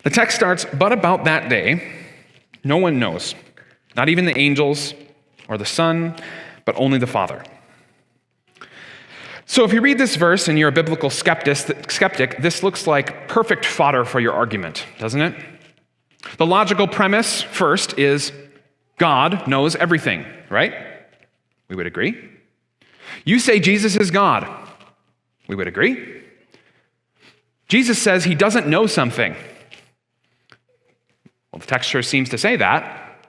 The text starts, "But about that day, no one knows, not even the angels or the Son, but only the Father." So if you read this verse and you're a biblical skeptic, this looks like perfect fodder for your argument, doesn't it? The logical premise first is God knows everything, right? We would agree. You say Jesus is God. We would agree. Jesus says he doesn't know something. Well, the text sure seems to say that.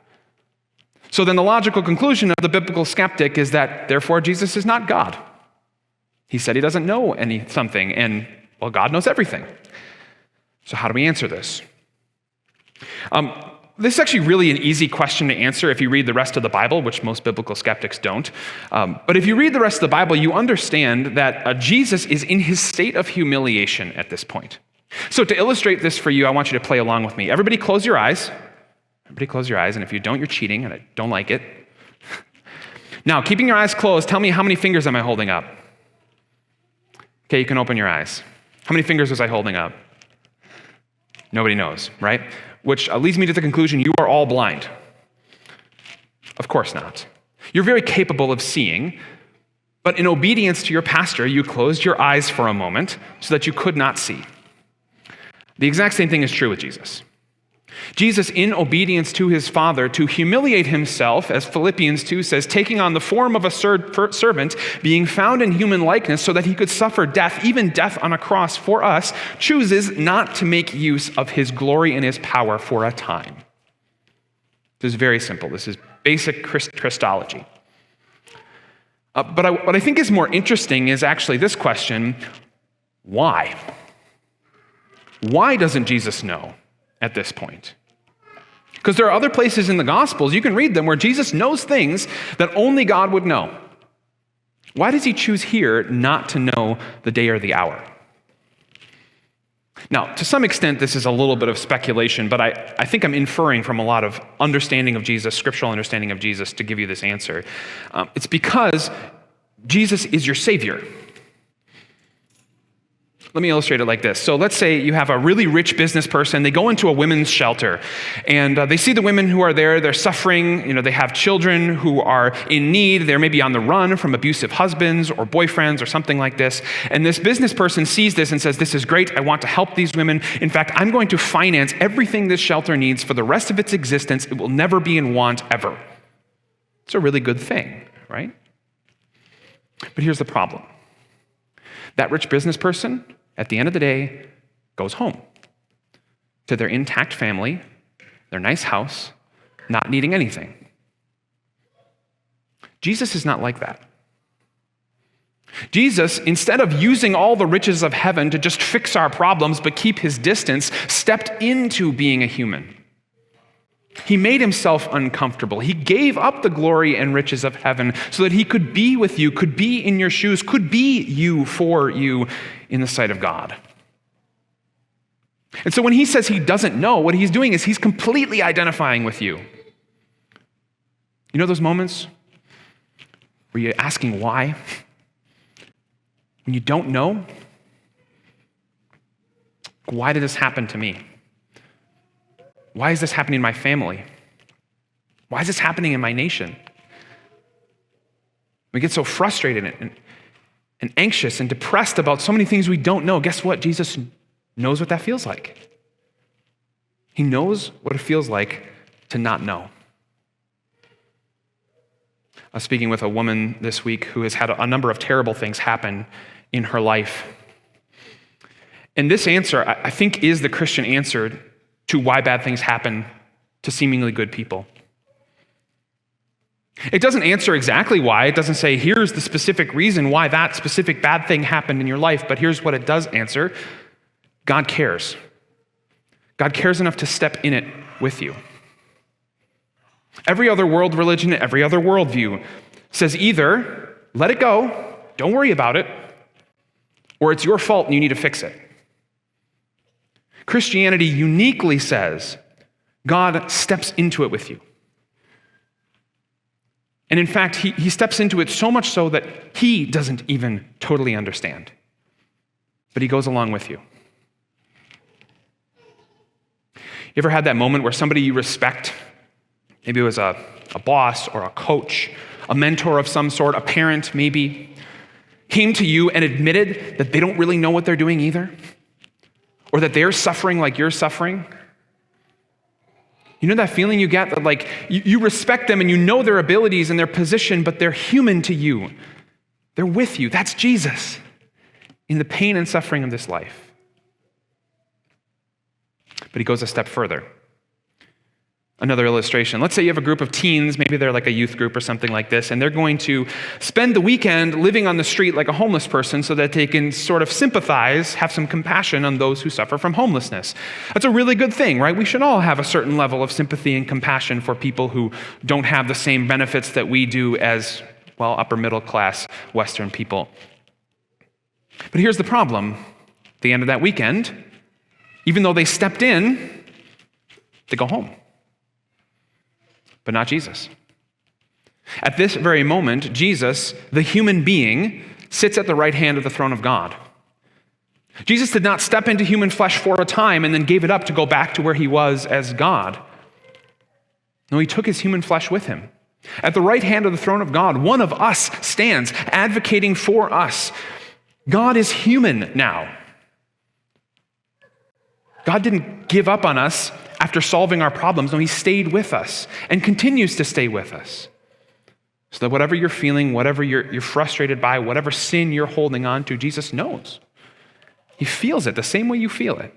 So then the logical conclusion of the biblical skeptic is that, therefore, Jesus is not God. He said he doesn't know something, and, well, God knows everything. So how do we answer this? This is actually really an easy question to answer if you read the rest of the Bible, which most biblical skeptics don't. But if you read the rest of the Bible, you understand that Jesus is in his state of humiliation at this point. So to illustrate this for you, I want you to play along with me. Everybody close your eyes. Everybody close your eyes, and if you don't, you're cheating, and I don't like it. Now, keeping your eyes closed, tell me how many fingers am I holding up? Okay, you can open your eyes. How many fingers was I holding up? Nobody knows, right? Which leads me to the conclusion you are all blind. Of course not. You're very capable of seeing, but in obedience to your pastor, you closed your eyes for a moment so that you could not see. The exact same thing is true with Jesus. Jesus, in obedience to his Father, to humiliate himself, as Philippians 2 says, taking on the form of a servant, being found in human likeness so that he could suffer death, even death on a cross for us, chooses not to make use of his glory and his power for a time. This is very simple. This is basic Christology. But what I think is more interesting is actually this question: why? Why doesn't Jesus know at this point? Because there are other places in the Gospels, you can read them, where Jesus knows things that only God would know. Why does he choose here not to know the day or the hour? Now, to some extent, this is a little bit of speculation, but I think I'm inferring from a lot of understanding of Jesus, scriptural understanding of Jesus, to give you this answer. It's because Jesus is your Savior. Let me illustrate it like this. So let's say you have a really rich business person. They go into a women's shelter, and they see the women who are there. They're suffering. They have children who are in need. They're maybe on the run from abusive husbands or boyfriends or something like this. And this business person sees this and says, "This is great. I want to help these women. In fact, I'm going to finance everything this shelter needs for the rest of its existence. It will never be in want ever." It's a really good thing, right? But here's the problem. That rich business person, at the end of the day, goes home to their intact family, their nice house, not needing anything. Jesus is not like that. Jesus, instead of using all the riches of heaven to just fix our problems but keep his distance, stepped into being a human. He made himself uncomfortable. He gave up the glory and riches of heaven so that he could be with you, could be in your shoes, could be you for you in the sight of God. And so when he says he doesn't know, what he's doing is he's completely identifying with you. You know those moments where you're asking why? When you don't know? Why did this happen to me? Why is this happening in my family? Why is this happening in my nation? We get so frustrated and anxious and depressed about so many things we don't know. Guess what? Jesus knows what that feels like. He knows what it feels like to not know. I was speaking with a woman this week who has had a number of terrible things happen in her life. And this answer, I think, is the Christian answer to why bad things happen to seemingly good people. It doesn't answer exactly why. It doesn't say, here's the specific reason why that specific bad thing happened in your life, but here's what it does answer. God cares. God cares enough to step in it with you. Every other world religion, every other worldview says either let it go, don't worry about it, or it's your fault and you need to fix it. Christianity uniquely says God steps into it with you. And in fact, he steps into it so much so that he doesn't even totally understand. But he goes along with you. You ever had that moment where somebody you respect, maybe it was a boss or a coach, a mentor of some sort, a parent maybe, came to you and admitted that they don't really know what they're doing either? Or that they're suffering like you're suffering? You know that feeling you get that like you respect them and you know their abilities and their position, but they're human to you. They're with you. That's Jesus in the pain and suffering of this life. But he goes a step further. Another illustration. Let's say you have a group of teens, maybe they're like a youth group or something like this, and they're going to spend the weekend living on the street like a homeless person so that they can sort of sympathize, have some compassion on those who suffer from homelessness. That's a really good thing, right? We should all have a certain level of sympathy and compassion for people who don't have the same benefits that we do as, well, upper middle class Western people. But here's the problem. At the end of that weekend, even though they stepped in, they go home. But not Jesus. At this very moment, Jesus, the human being, sits at the right hand of the throne of God. Jesus did not step into human flesh for a time and then gave it up to go back to where he was as God. No, he took his human flesh with him. At the right hand of the throne of God, one of us stands advocating for us. God is human now. God didn't give up on us after solving our problems. No, he stayed with us and continues to stay with us. So that whatever you're feeling, whatever you're frustrated by, whatever sin you're holding on to, Jesus knows. He feels it the same way you feel it.